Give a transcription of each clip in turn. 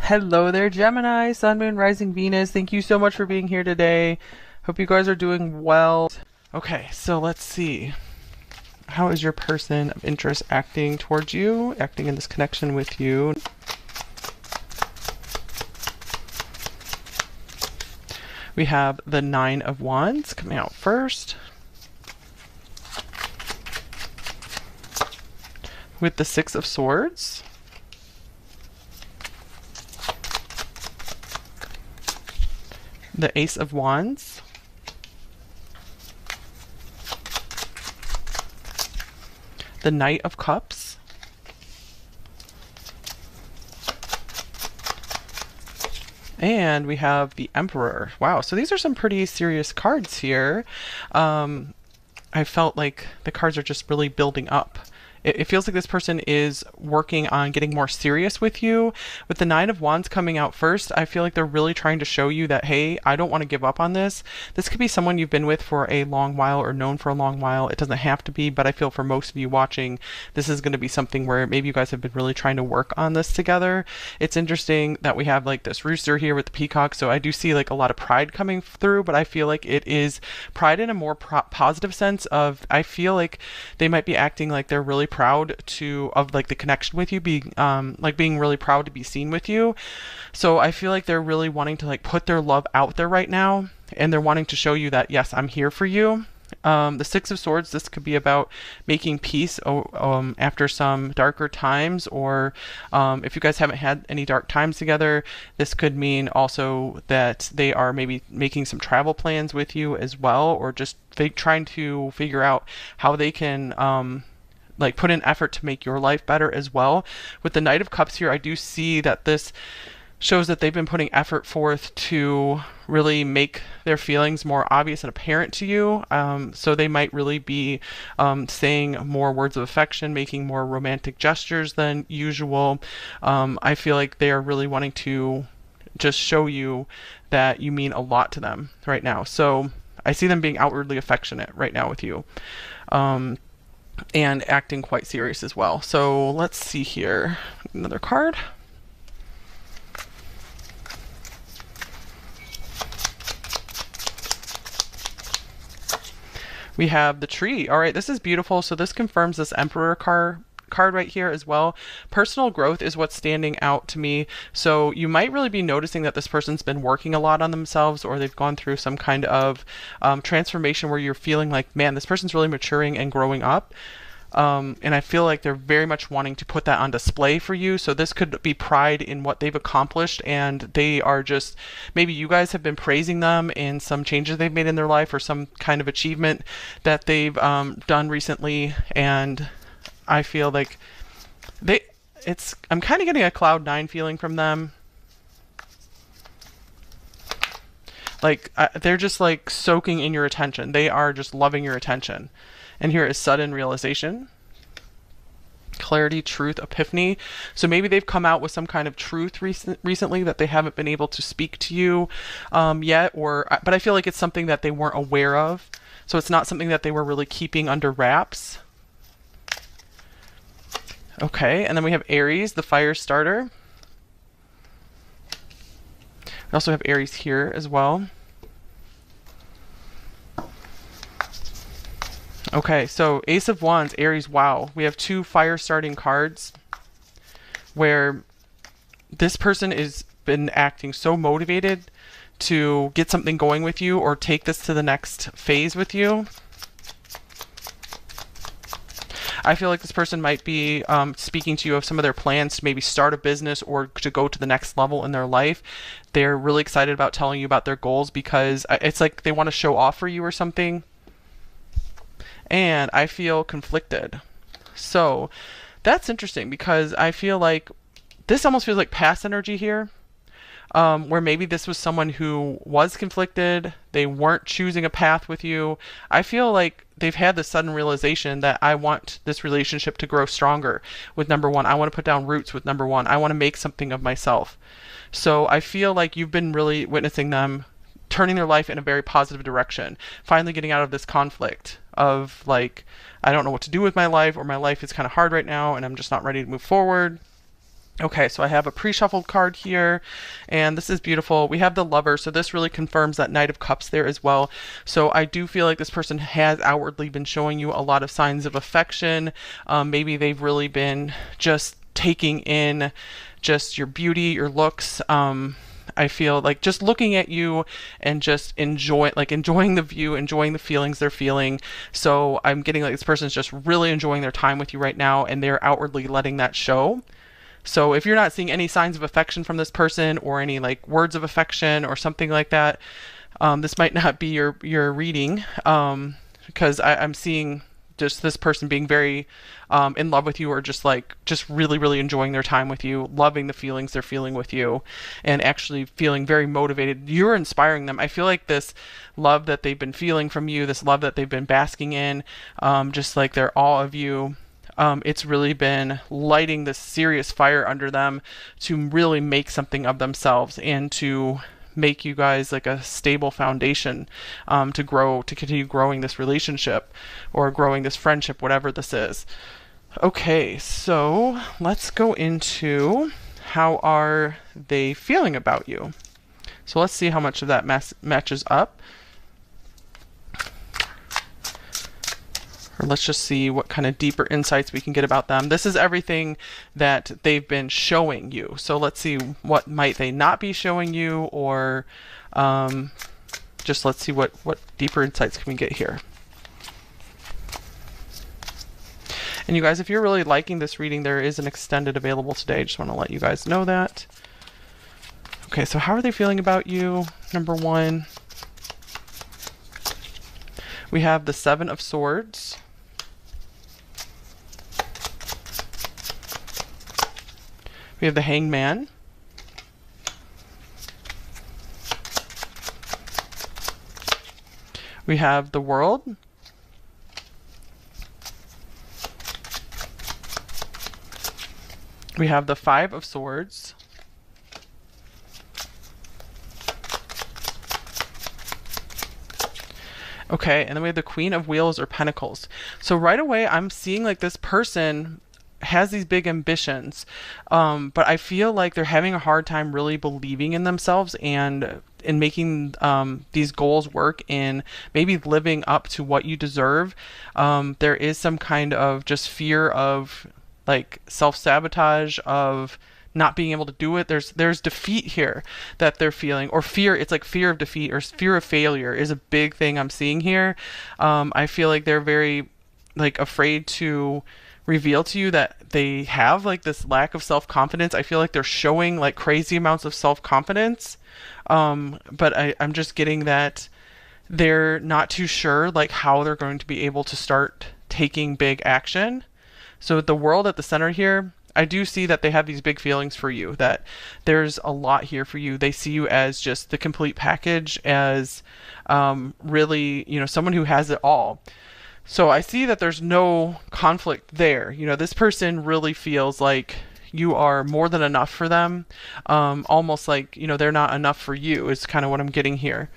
Hello there, Gemini, Sun, Moon, Rising, Venus. Thank you so much for being here today. Hope you guys are doing well. Okay, so let's see. How is your person of interest acting towards you, acting in this connection with you? We have the Nine of Wands coming out first, with the Six of Swords, the Ace of Wands, the Knight of Cups, and we have the Emperor. Wow, so these are some pretty serious cards here. I felt like the cards are just really building up. It feels like this person is working on getting more serious with you. With the Nine of Wands coming out first, I feel like they're really trying to show you that, hey, I don't want to give up on this. This could be someone you've been with for a long while or known for a long while. It doesn't have to be, but I feel for most of you watching, this is going to be something where maybe you guys have been really trying to work on this together. It's interesting that we have like this rooster here with the peacock, so I do see like a lot of pride coming through, but I feel like it is pride in a more positive sense of, I feel like they might be acting like they're really proud of like the connection with you, being like being really proud to be seen with you. So I feel like they're really wanting to like put their love out there right now, and they're wanting to show you that, yes, I'm here for you. The Six of Swords, this could be about making peace after some darker times, or if you guys haven't had any dark times together, this could mean also that they are maybe making some travel plans with you as well, or just trying to figure out how they can like put in effort to make your life better as well. With the Knight of Cups here, I do see that this shows that they've been putting effort forth to really make their feelings more obvious and apparent to you. So they might really be saying more words of affection, making more romantic gestures than usual. I feel like they are really wanting to just show you that you mean a lot to them right now. So I see them being outwardly affectionate right now with you. And acting quite serious as well. So let's see here. Another card. We have the Tree. All right, this is beautiful. So this confirms this Emperor card right here as well. Personal growth is what's standing out to me. So you might really be noticing that this person's been working a lot on themselves, or they've gone through some kind of transformation where you're feeling like, man, this person's really maturing and growing up. And I feel like they're very much wanting to put that on display for you. So this could be pride in what they've accomplished, and they are just, maybe you guys have been praising them in some changes they've made in their life, or some kind of achievement that they've done recently. And I feel like I'm kind of getting a Cloud 9 feeling from them. Like they're just like soaking in your attention. They are just loving your attention. And here is sudden realization, clarity, truth, epiphany. So maybe they've come out with some kind of truth recently that they haven't been able to speak to you yet, but I feel like it's something that they weren't aware of. So it's not something that they were really keeping under wraps. Okay, and then we have Aries, the fire starter. We also have Aries here as well. Okay, so Ace of Wands, Aries, wow. We have two fire starting cards where this person has been acting so motivated to get something going with you, or take this to the next phase with you. I feel like this person might be speaking to you of some of their plans to maybe start a business or to go to the next level in their life. They're really excited about telling you about their goals because it's like they want to show off for you or something. And I feel conflicted. So that's interesting, because I feel like this almost feels like past energy here, where maybe this was someone who was conflicted. They weren't choosing a path with you. I feel like they've had this sudden realization that I want this relationship to grow stronger with number one. I want to put down roots with number one. I want to make something of myself. So I feel like you've been really witnessing them turning their life in a very positive direction, finally getting out of this conflict of like, I don't know what to do with my life, or my life is kind of hard right now and I'm just not ready to move forward. Okay, so I have a pre-shuffled card here, and this is beautiful. We have the Lover, so this really confirms that Knight of Cups there as well. So I do feel like this person has outwardly been showing you a lot of signs of affection. Maybe they've really been just taking in just your beauty, your looks. I feel like just looking at you and just enjoying the view, enjoying the feelings they're feeling. So I'm getting like this person's just really enjoying their time with you right now, and they're outwardly letting that show. So if you're not seeing any signs of affection from this person or any like words of affection or something like that, this might not be your reading, because I'm seeing just this person being very in love with you, or just really really enjoying their time with you, loving the feelings they're feeling with you, and actually feeling very motivated. You're inspiring them. I feel like this love that they've been feeling from you, this love that they've been basking in, just like they're all of you. It's really been lighting this serious fire under them to really make something of themselves and to make you guys like a stable foundation, to continue growing this relationship or growing this friendship, whatever this is. Okay, so let's go into how are they feeling about you. So let's see how much of that matches up. Or let's just see what kind of deeper insights we can get about them. This is everything that they've been showing you. So let's see what might they not be showing you, or just let's see what deeper insights can we get here. And you guys, if you're really liking this reading, there is an extended available today. Just want to let you guys know that. Okay, so how are they feeling about you? Number one, we have the Seven of Swords. We have the Hanged Man. We have the World. We have the Five of Swords. Okay, and then we have the Queen of Wheels or Pentacles. So right away, I'm seeing like this person has these big ambitions, but I feel like they're having a hard time really believing in themselves and in making these goals work, and maybe living up to what you deserve. There is some kind of just fear of like self-sabotage, of not being able to do it. There's defeat here that they're feeling, or fear. It's like fear of defeat or fear of failure is a big thing I'm seeing here. I feel like they're very like afraid to reveal to you that they have like this lack of self-confidence. I feel like they're showing like crazy amounts of self-confidence, but I'm just getting that they're not too sure like how they're going to be able to start taking big action. So with the World at the center here, I do see that they have these big feelings for you, that there's a lot here for you. They see you as just the complete package, as really, someone who has it all. So I see that there's no conflict there. This person really feels like you are more than enough for them. Almost like, they're not enough for you is kind of what I'm getting here.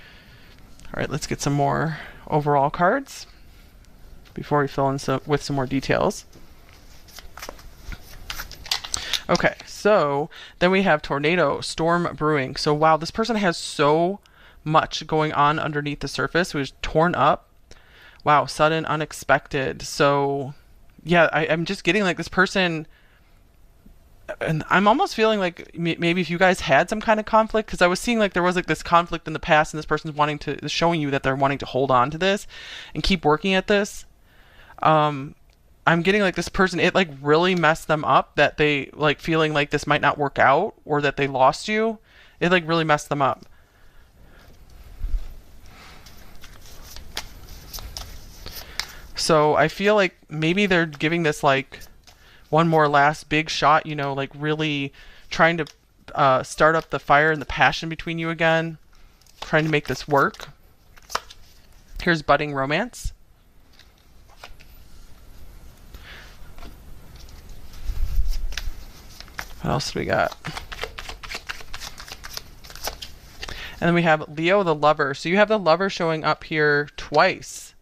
All right, let's get some more overall cards before we fill in with some more details. Okay, so then we have Tornado, Storm Brewing. So wow, this person has so much going on underneath the surface. It was torn up. Wow, sudden, unexpected. So yeah, I'm just getting like this person, and I'm almost feeling like maybe if you guys had some kind of conflict, because I was seeing like there was like this conflict in the past, and this person's showing you that they're wanting to hold on to this and keep working at this. I'm getting like this person, it like really messed them up, that they like feeling like this might not work out, or that they lost you. It like really messed them up. So I feel like maybe they're giving this like one more last big shot, like really trying to start up the fire and the passion between you again, trying to make this work. Here's Budding Romance. What else do we got? And then we have Leo the Lover. So you have the Lover showing up here twice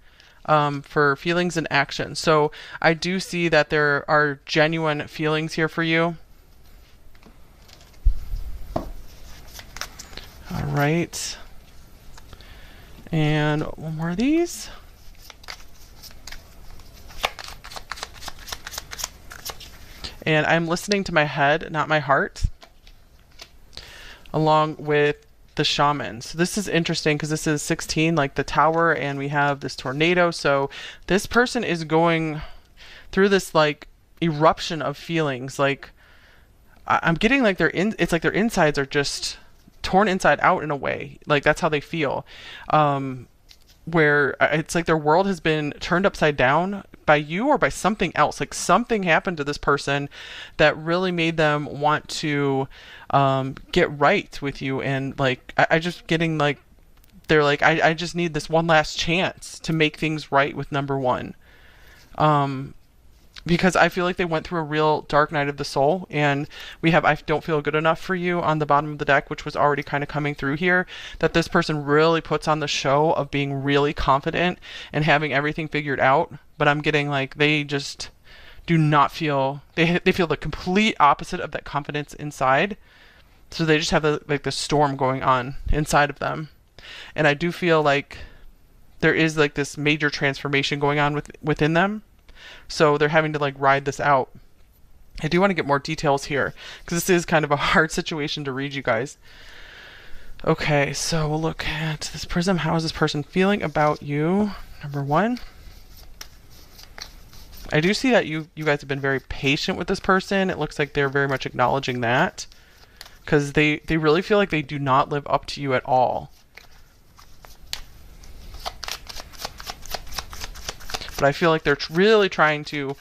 for feelings and action. So I do see that there are genuine feelings here for you. right. And one more of these. And I'm listening to my head, not my heart, along with the shaman. So this is interesting because this is 16, like the tower, and we have this tornado. So this person is going through this like eruption of feelings. Like I'm getting like it's like their insides are just torn inside out in a way. Like that's how they feel. Where it's like their world has been turned upside down by you or by something else. Like something happened to this person that really made them want to get right with you. And like I just getting like they're like I just need this one last chance to make things right with number one. Because I feel like they went through a real dark night of the soul, and we have I don't feel good enough for you on the bottom of the deck, which was already kind of coming through here, that this person really puts on the show of being really confident and having everything figured out, but I'm getting like they just do not feel they feel the complete opposite of that confidence inside. So they just have the storm going on inside of them. And I do feel like there is like this major transformation going on within them. So they're having to like ride this out. I do want to get more details here because this is kind of a hard situation to read, you guys. Okay, so we'll look at this prism. How is this person feeling about you? Number one. I do see that you guys have been very patient with this person. It looks like they're very much acknowledging that because they really feel like they do not live up to you at all. But I feel like they're really trying to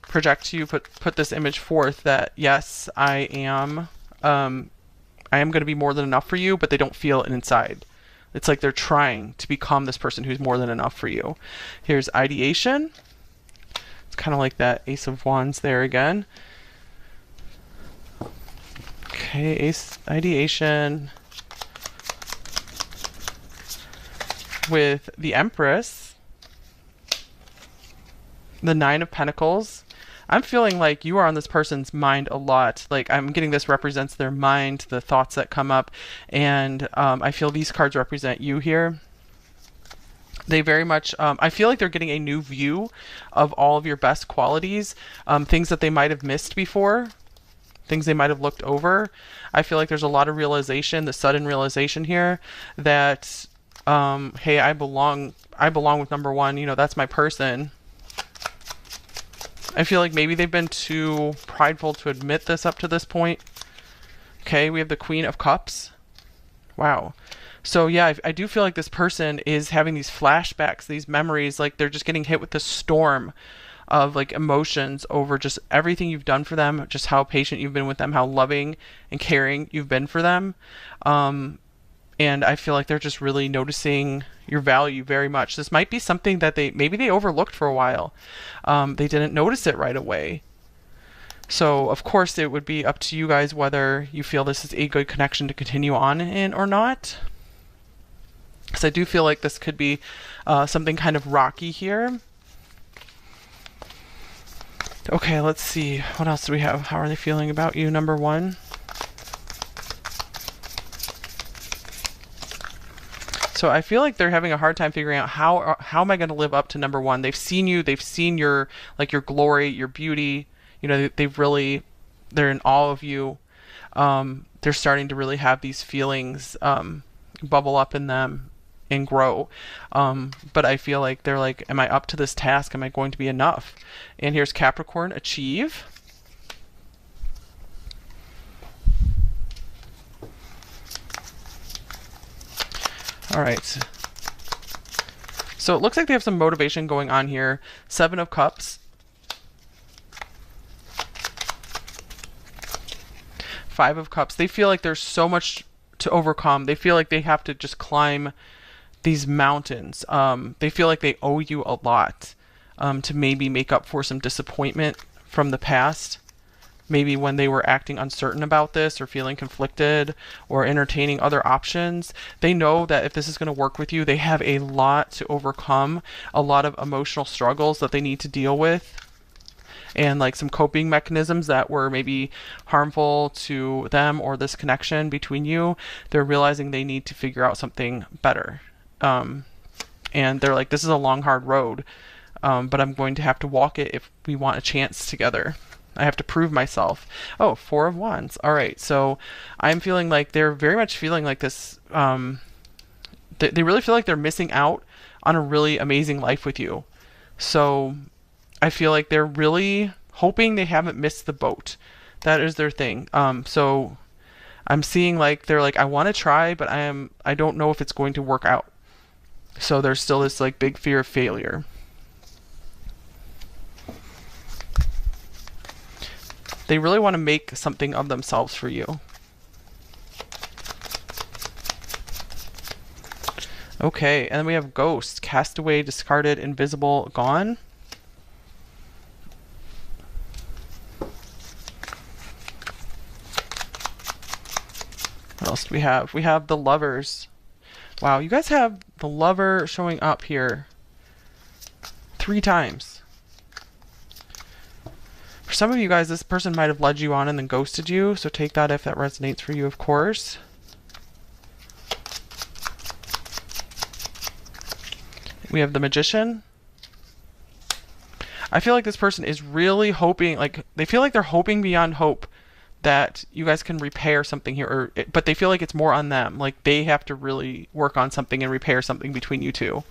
project to you, put this image forth that yes, I am going to be more than enough for you, but they don't feel it inside. It's like they're trying to become this person who's more than enough for you. Here's ideation. It's kind of like that Ace of Wands there again. Okay, Ace ideation with the Empress. The Nine of Pentacles. I'm feeling like you are on this person's mind a lot. Like I'm getting this represents their mind, the thoughts that come up, and I feel these cards represent you here. They very much, I feel like they're getting a new view of all of your best qualities, things that they might have missed before, things they might have looked over. I feel like there's a lot of realization, the sudden realization here that, hey, I belong with number one, you know, that's my person. I feel like maybe they've been too prideful to admit this up to this point. Okay, we have the Queen of Cups. Wow. So yeah, I do feel like this person is having these flashbacks, these memories, like they're just getting hit with this storm of like emotions over just everything you've done for them, just how patient you've been with them, how loving and caring you've been for them. And I feel like they're just really noticing your value very much. This might be something that maybe they overlooked for a while. They didn't notice it right away. So of course it would be up to you guys whether you feel this is a good connection to continue on in or not. Because I do feel like this could be something kind of rocky here. Okay, let's see. What else do we have? How are they feeling about you, number one? So I feel like they're having a hard time figuring out how am I going to live up to number one? They've seen you, they've seen your glory, your beauty. You know, they're in awe of you. They're starting to really have these feelings bubble up in them and grow. But I feel like they're like, am I up to this task? Am I going to be enough? And here's Capricorn, achieve. All right. So it looks like they have some motivation going on here. Seven of Cups. Five of Cups. They feel like there's so much to overcome. They feel like they have to just climb these mountains. They feel like they owe you a lot to maybe make up for some disappointment from the past. Maybe when they were acting uncertain about this or feeling conflicted or entertaining other options. They know that if this is going to work with you, they have a lot to overcome, a lot of emotional struggles that they need to deal with. and like some coping mechanisms that were maybe harmful to them or this connection between you. They're realizing they need to figure out something better. And they're like, this is a long, hard road, but I'm going to have to walk it if we want a chance together. I have to prove myself. Oh, Four of Wands. All right. So I'm feeling like they're very much feeling like this. They really feel like they're missing out on a really amazing life with you. So I feel like they're really hoping they haven't missed the boat. That is their thing. So I'm seeing like they're like, I want to try, but I don't know if it's going to work out. So there's still this like big fear of failure. They really want to make something of themselves for you. Okay, and then we have Ghost, Castaway, Discarded, Invisible, Gone. What else do we have? We have the Lovers. Wow, you guys have the Lover showing up here 3 times. For some of you guys, this person might have led you on and then ghosted you, so take that if that resonates for you, of course. We have the Magician. I feel like this person is really hoping, like, they feel like they're hoping beyond hope that you guys can repair something here, but they feel like it's more on them. Like, they have to really work on something and repair something between you two.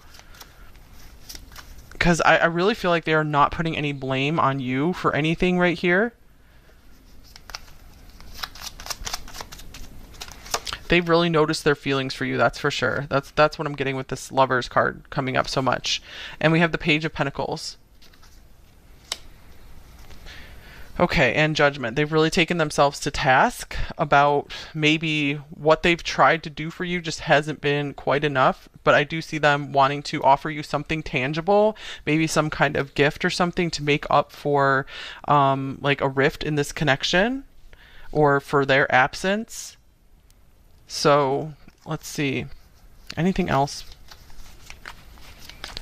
Because I really feel like they are not putting any blame on you for anything right here. They really noticed their feelings for you, that's for sure. That's what I'm getting with this Lovers card coming up so much. And we have the Page of Pentacles. Okay, and Judgment. They've really taken themselves to task about maybe what they've tried to do for you just hasn't been quite enough, but I do see them wanting to offer you something tangible, maybe some kind of gift or something to make up for like a rift in this connection or for their absence. So let's see. Anything else?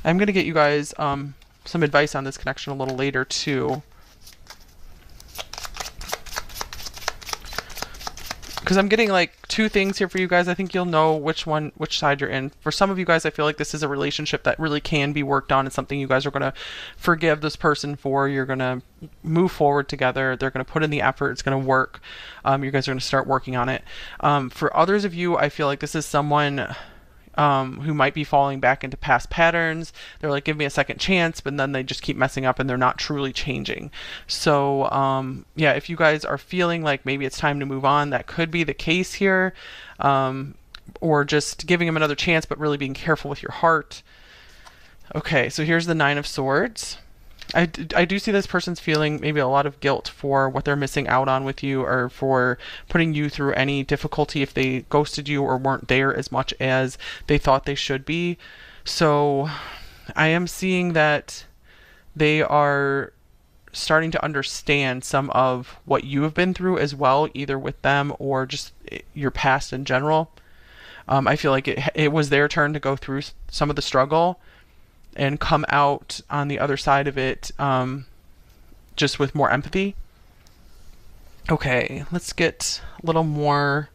I'm going to get you guys some advice on this connection a little later too. Because I'm getting like 2 things here for you guys. I think you'll know which side you're in. For some of you guys, I feel like this is a relationship that really can be worked on. It's something you guys are going to forgive this person for. You're going to move forward together. They're going to put in the effort. It's going to work. You guys are going to start working on it. For others of you, I feel like this is someone who might be falling back into past patterns. They're like, give me a second chance, but then they just keep messing up and they're not truly changing. So yeah, if you guys are feeling like maybe it's time to move on, that could be the case here. Or just giving them another chance, but really being careful with your heart. Okay, so here's the Nine of Swords. I do see this person's feeling maybe a lot of guilt for what they're missing out on with you, or for putting you through any difficulty if they ghosted you or weren't there as much as they thought they should be. So I am seeing that they are starting to understand some of what you have been through as well, either with them or just your past in general. I feel like it was their turn to go through some of the struggle and come out on the other side of it just with more empathy. Okay, let's get a little more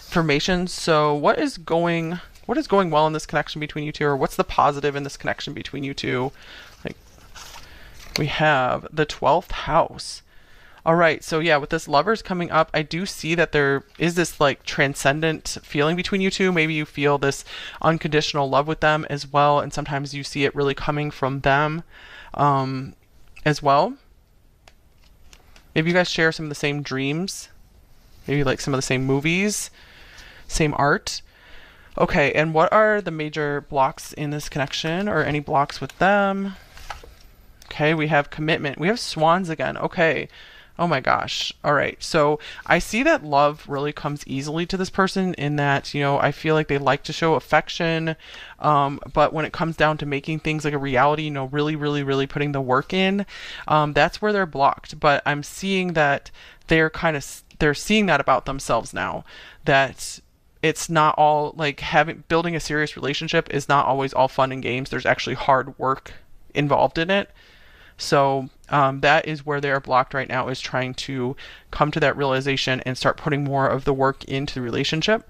information. So what is going well in this connection between you two, or what's the positive in this connection between you two? Like, we have the 12th house. All right, so yeah, with this Lovers coming up, I do see that there is this like transcendent feeling between you two. Maybe you feel this unconditional love with them as well, and sometimes you see it really coming from them as well. Maybe you guys share some of the same dreams, maybe like some of the same movies, same art. Okay, and what are the major blocks in this connection, or any blocks with them? Okay, we have commitment. We have Swans again. Okay. Oh my gosh. All right. So I see that love really comes easily to this person, in that, you know, I feel like they like to show affection. But when it comes down to making things like a reality, you know, really, really, really putting the work in, that's where they're blocked. But I'm seeing that they're seeing that about themselves now, that it's not all like building a serious relationship is not always all fun and games. There's actually hard work involved in it. So that is where they're blocked right now, is trying to come to that realization and start putting more of the work into the relationship.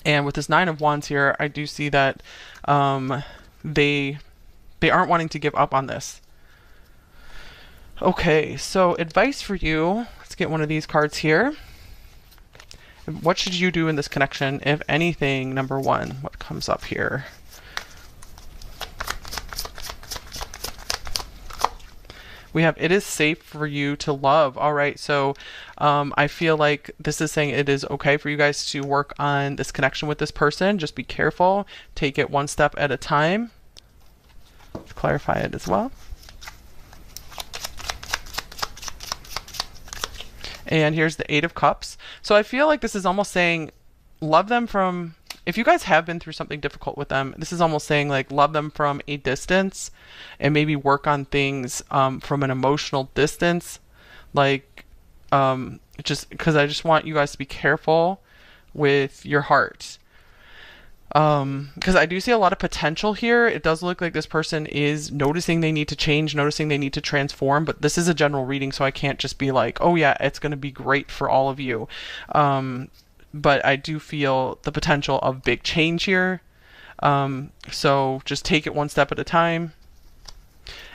And with this Nine of Wands here, I do see that they aren't wanting to give up on this. Okay, so advice for you. Let's get one of these cards here. What should you do in this connection, if anything? Number one, what comes up here? We have, it is safe for you to love. All right, so I feel like this is saying it is okay for you guys to work on this connection with this person. Just be careful. Take it one step at a time. Let's clarify it as well. And here's the Eight of Cups. So I feel like this is almost saying love them from, if you guys have been through something difficult with them, this is almost saying like love them from a distance and maybe work on things from an emotional distance. Like just because I just want you guys to be careful with your heart. Because I do see a lot of potential here. It does look like this person is noticing they need to change, noticing they need to transform, but this is a general reading, so I can't just be like, oh yeah, it's going to be great for all of you. But I do feel the potential of big change here. So just take it one step at a time,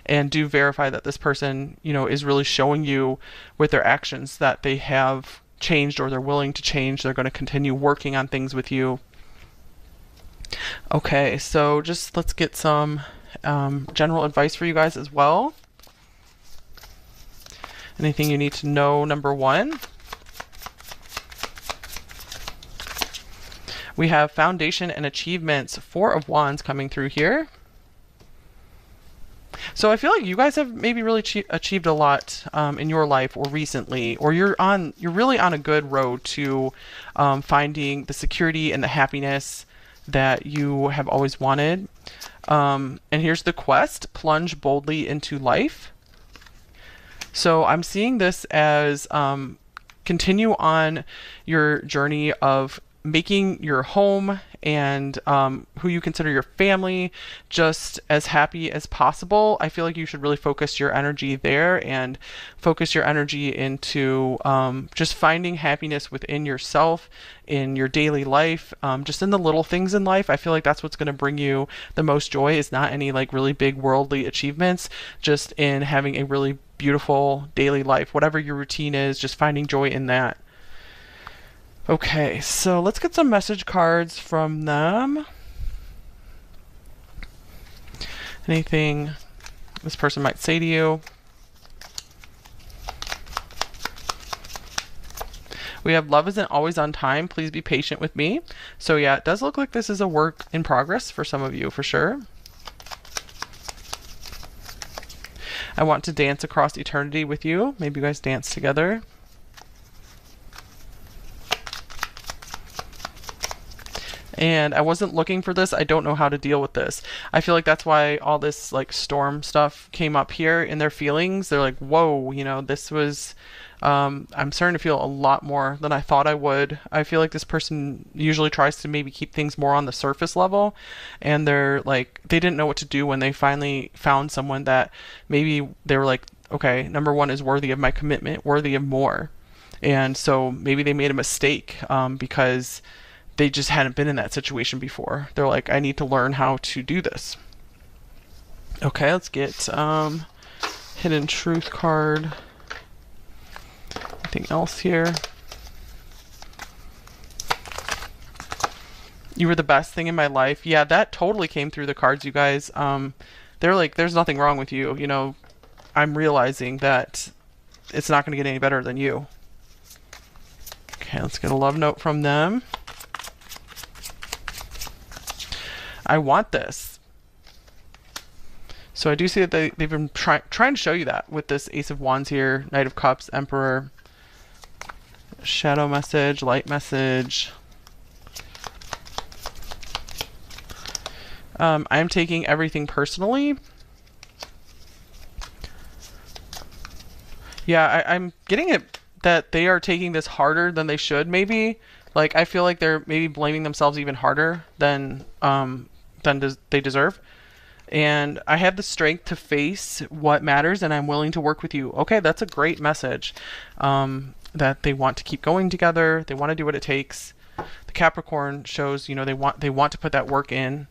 and do verify that this person, you know, is really showing you with their actions that they have changed, or they're willing to change. They're going to continue working on things with you. Okay, so just let's get some general advice for you guys as well. Anything you need to know, number one. We have foundation and achievements, Four of Wands coming through here. So I feel like you guys have maybe really achieved a lot in your life or recently, or you're really on a good road to finding the security and the happiness that you have always wanted. And here's the quest: plunge boldly into life. So I'm seeing this as continue on your journey of making your home and who you consider your family just as happy as possible. I feel like you should really focus your energy there and focus your energy into just finding happiness within yourself, in your daily life, just in the little things in life. I feel like that's what's going to bring you the most joy, is not any like really big worldly achievements, just in having a really beautiful daily life. Whatever your routine is, just finding joy in that. Okay, so let's get some message cards from them. Anything this person might say to you. We have love isn't always on time. Please be patient with me. So yeah, it does look like this is a work in progress for some of you, for sure. I want to dance across eternity with you. Maybe you guys dance together. And I wasn't looking for this. I don't know how to deal with this. I feel like that's why all this like storm stuff came up here in their feelings. They're like, whoa, you know, this was, I'm starting to feel a lot more than I thought I would. I feel like this person usually tries to maybe keep things more on the surface level. And they're like, they didn't know what to do when they finally found someone that maybe they were like, okay, number one is worthy of my commitment, worthy of more. And so maybe they made a mistake because they just hadn't been in that situation before. They're like, I need to learn how to do this. Okay, let's get hidden truth card. Anything else here? You were the best thing in my life. Yeah, that totally came through the cards, you guys. They're like, there's nothing wrong with you. You know, I'm realizing that it's not going to get any better than you. Okay, let's get a love note from them. I want this. So I do see that they've been trying to show you that with this Ace of Wands here, Knight of Cups, Emperor, shadow message, light message. I'm taking everything personally. Yeah, I'm getting it that they are taking this harder than they should, maybe. Like, I feel like they're maybe blaming themselves even harder than they deserve. And I have the strength to face what matters, and I'm willing to work with you. Okay, that's a great message. That they want to keep going together. They want to do what it takes. The Capricorn shows, they want to put that work in.